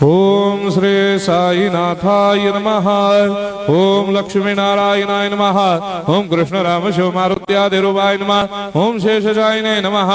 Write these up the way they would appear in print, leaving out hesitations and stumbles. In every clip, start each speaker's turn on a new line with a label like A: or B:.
A: ओम श्री साईनाथाय नमः। ओम लक्ष्मी नारायणाय नमः। ओम कृष्ण राम शिव मारुत्यादिरूपाय नमः। ओम शेषशायिने नमः।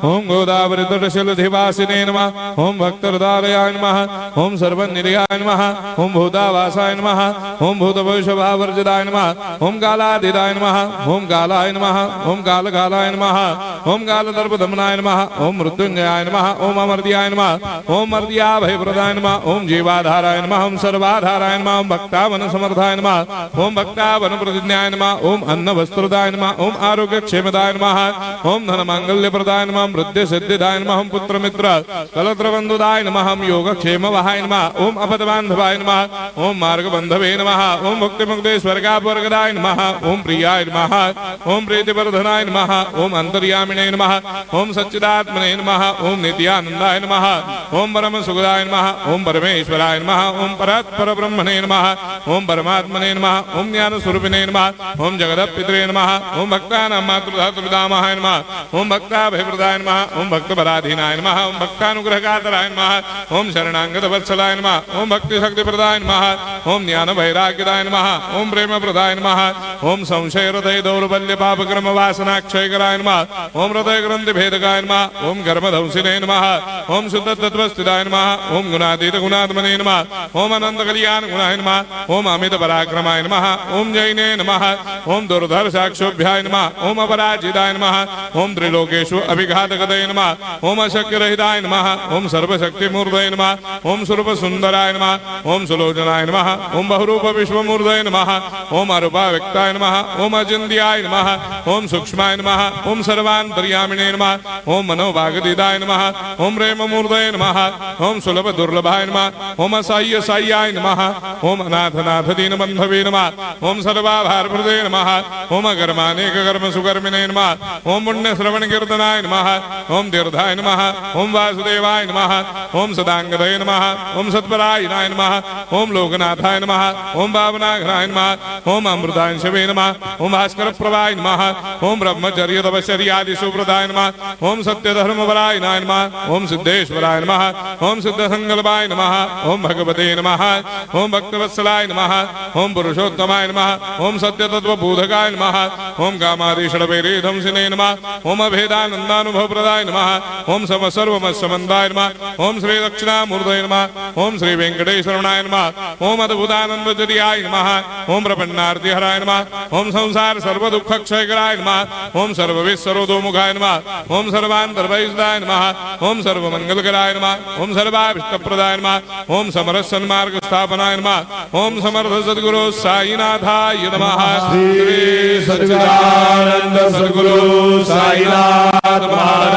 A: ओम गोदावरी तटशिलधिवासिने नमः। ओम भक्तहृदयाय नमः। ओम सर्वनिर्याय नमः। ओम भूतावासाय नमः। ओम भूतभविष्यभावर्जिताय नमः। ओम कालातीताय नमः। ओम कालाय नमः। ओम कालकालाय नमः। ओम कालदर्पदमनाय नमः। ओम मृत्युंजयाय नमः। ओम अमर्त्याय नमः। ओम मर्त्याभयप्रदाय नमः। ओम जीवाधाराय नमः। ओम सर्वाधाराय नमः। ओम भक्तावन समर्थाय नमः। ओम भक्तावन प्रतिज्ञाय नमः। ओम अन्न वस्त्रदाय नमः। ओम आरोग्य क्षेमदाय नमः। ओम धन मांगल्य प्रदाय नमः। वृद्धि सिद्धिदाय नमः। ओम पुत्र मित्र कलत्र बंधुदाय नमः। ओम योग क्षेम वहाय नमः। ओम अपद बांधवाय नमः। ओम मार्ग बंधवे नमः। ओम मुक्ति मुक्ति स्वर्गापवर्गदाय नमः। ओम प्रियाय नमः। ओम प्रीतिवर्धनाय नमः। ओम अंतर्यामिने नमः। ओम सच्चिदात्मने नमः। ओम नित्यानंदाय नमः। ओम परम सुखदाय नमः। ओम परमेश्वराय नमः। ओम परात्पर ब्रह्मणे नमः। ओम परमात्मने नमः। ओम ज्ञान स्वरूपिणे नमः। ओम जगदपितरे नमः। ओम भक्तानां मातृधातुपितामहाय नमः। ओम भक्ताभयप्रदाय नमः। ओम भक्तपराधीनाय नमः। ओम भक्तानुग्रहकातराय नमः। ओम शरणागत वत्सलाय नमः। ओम भक्ति शक्तिप्रदाय नमः। ओम ज्ञान वैराग्यदाय नमः। ओम प्रेम प्रदाय नमः। ओम संशय हृदय दौर्बल्य पाप कर्म वासना क्षयकराय नमः। ओम हृदय ग्रंथि भेदकाय नमः। ओम कर्मधंसिने नमः। ओम शुद्ध तत्वस्थिताय नमः। ओम गुणातीत गुणात्मने नमः। ओम अनंत कल्याण गुणाय नमः। ओम अमित पराक्रमाय नमः। ओम जैने नमः। ओम दुर्धर्षाक्षोभ्याय नमः। ओम अपराजिताय नमः। ओम त्रिलोकेषु अभिघातगतये नमः। ओम अशक्य रहिताय नमः। ओम सर्वशक्तिमूर्तये नमः। ओम स्वरूप सुंदराय नमः। ओम सुलोचनाय नमः। ओम बहुरूप विश्वमूर्तये नमः। ओम अरूपाव्यक्ताय नमः। ओम अचिन्त्याय नमः। ओम सूक्ष्माय नमः। ओम सर्वान्तर्यामिने नमः। ओम मनोभागतीताय नमः। ओम प्रेममूर्तये नमः। ओम सुलभ दुर्लभाय नमः। ओम असाह्य साह्याय नमः। ओम अनाथनाथ दीनबन्धवे नमः। ओम सर्वाभारप्रदे नमः। ओम अकर्मानेक कर्म सुकर्मिणे नमः। ओम पुण्य श्रवण कीर्तनाय नमः। ओम तीर्थाय नमः। ओम वासुदेवाय नमः। ओम सदांगदये नमः। ओम सत्परायणाय नमः। ओम लोकनाथाय नमः। ओम भावनाघ्राय नमः। ओम अमृतांशवे नमः। ओम भास्कर प्रभाय नमः। ओम ब्रह्मचर्य तपश्चर्यादि सुप्रदाय नमः। ओम सत्यधर्मपरायणाय नमः। ओम सिद्धेश्वराय नमः। ओम सिद्ध संकल्पाय नमः। ओम भगवते नमः। ओम भक्तवत्सलाय नमः। ओम पुरुषोत्तमाय नमः। ओम सत्य तत्वबोधकाय नमः। ओम कामादिषडवैरेधंसिने नमः। ओम अभेदानंदानुभव प्रदाय नमः। ओम सर्वमस्समन्दाय नमः। ओम श्री दक्षिणामूर्तये नमः। ओम श्री वेंकटेश्वराय नमः। ओम अद्भुतानंदजरियाय नमः। ओम प्रपन्नार्तिहराय नमः। ओम संसार सर्व दुख क्षयकराय नमः। ओम सर्वविश्वरोधोमुखाय नमः। ओम सर्वान्तर्भयदाय नमः। ओम सर्वमंगलकराय नमः। ओम सर्वाभिष्टप्रदाय नमः। ओम समरस सन्मार्ग स्थापनाय नमः। ओम समर्थ सद्गुरु साईनाथाय नमः।
B: श्री सच्चिदानंद सद्गुरु साईनाथ महाराज